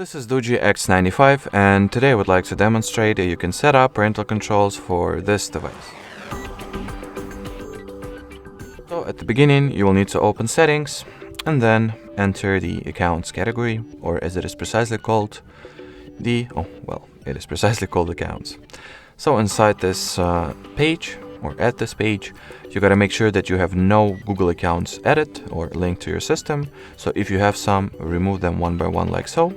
This is DOOGEE X95, and today I would like to demonstrate that you can set up parental controls for this device. So at the beginning you will need to open settings and then enter the accounts category, or as it is precisely called, it is precisely called accounts. So inside this page, or at this page, you gotta make sure that you have no Google accounts added or linked to your system. So if you have some, remove them one by one like so.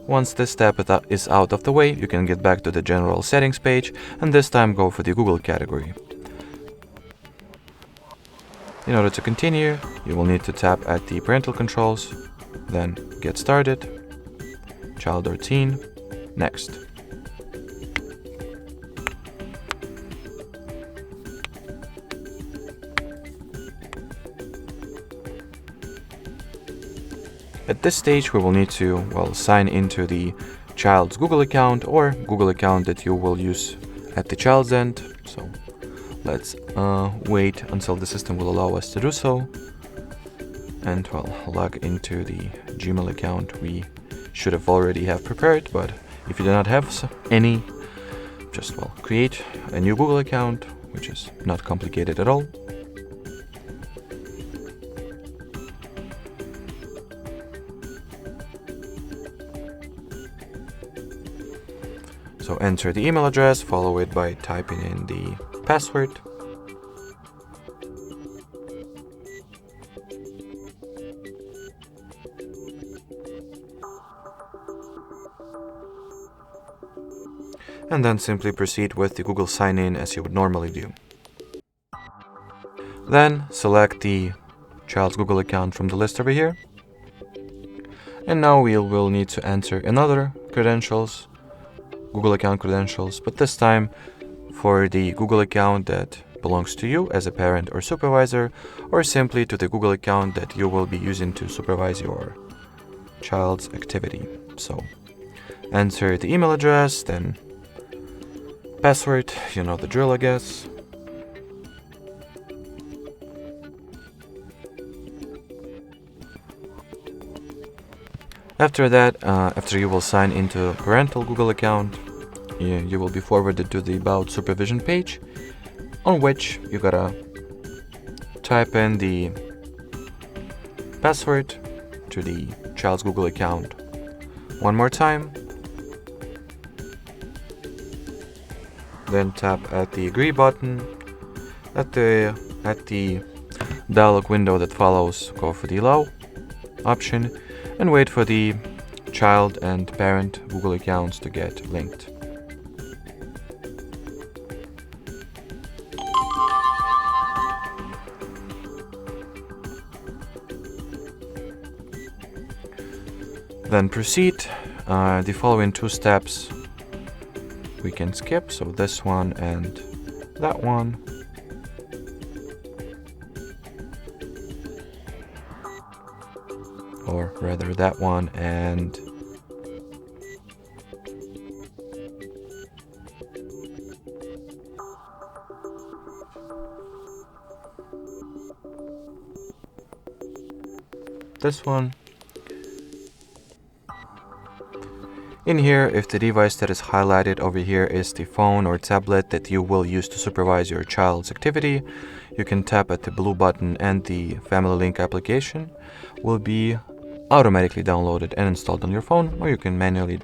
Once this step is out of the way, you can get back to the general settings page and this time go for the Google category. In order to continue, you will need to tap at the parental controls, then get started, child or teen, next. At this stage, we will need to, sign into the child's Google account or Google account that you will use at the child's end. So let's wait until the system will allow us to do so. And log into the Gmail account we should have already have prepared, but if you do not have any, just create a new Google account, which is not complicated at all. So enter the email address, follow it by typing in the password. And then simply proceed with the Google sign-in as you would normally do. Then select the child's Google account from the list over here. And now we will need to enter another credentials, Google account credentials, but this time for the Google account that belongs to you as a parent or supervisor, or simply to the Google account that you will be using to supervise your child's activity. So enter the email address, then password, you know the drill, I guess. After that, after you will sign into parental Google account, you will be forwarded to the About Supervision page, on which you gotta type in the password to the child's Google account one more time. Then tap at the agree button. At the dialog window that follows, go for the allow option and wait for the child and parent Google accounts to get linked. Then proceed. The following two steps we can skip, so this one and that one. Or rather that one and this one. In here, if the device that is highlighted over here is the phone or tablet that you will use to supervise your child's activity, you can tap at the blue button and the Family Link application will be automatically downloaded and installed on your phone, or you can manually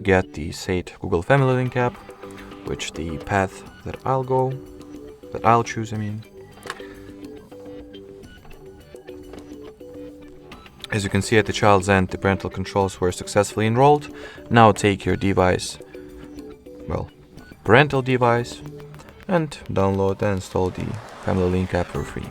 get the SATE Google Family Link app, which the path that I'll choose. As you can see at the child's end, the parental controls were successfully enrolled. Now take your device, parental device, and download and install the Family Link app for free.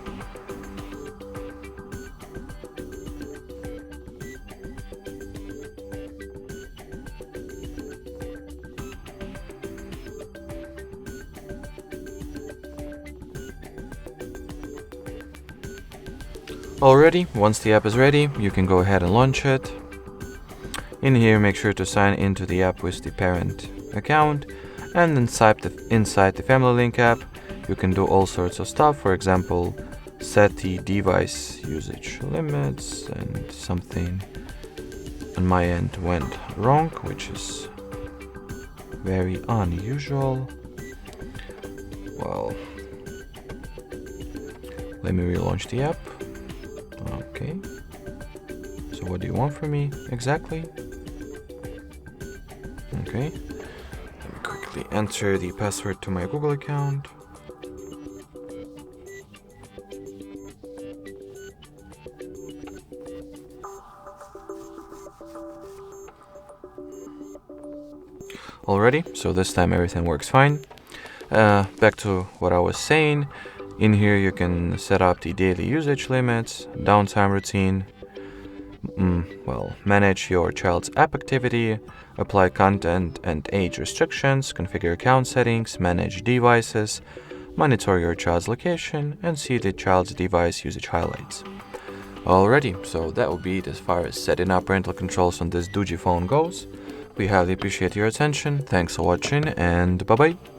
Already, once the app is ready, you can go ahead and launch it. In here, make sure to sign into the app with the parent account, and inside the Family Link app, you can do all sorts of stuff. For example, set the device usage limits and something on my end went wrong, which is very unusual. Well, let me relaunch the app. Okay. So what do you want from me exactly? Okay. Let me quickly enter the password to my Google account. Already, so this time everything works fine. Back to what I was saying. In here you can set up the daily usage limits, downtime routine, manage your child's app activity, apply content and age restrictions, configure account settings, manage devices, monitor your child's location, and see the child's device usage highlights. Alrighty, so that will be it as far as setting up parental controls on this DOOGEE phone goes. We highly appreciate your attention, thanks for watching, and bye bye!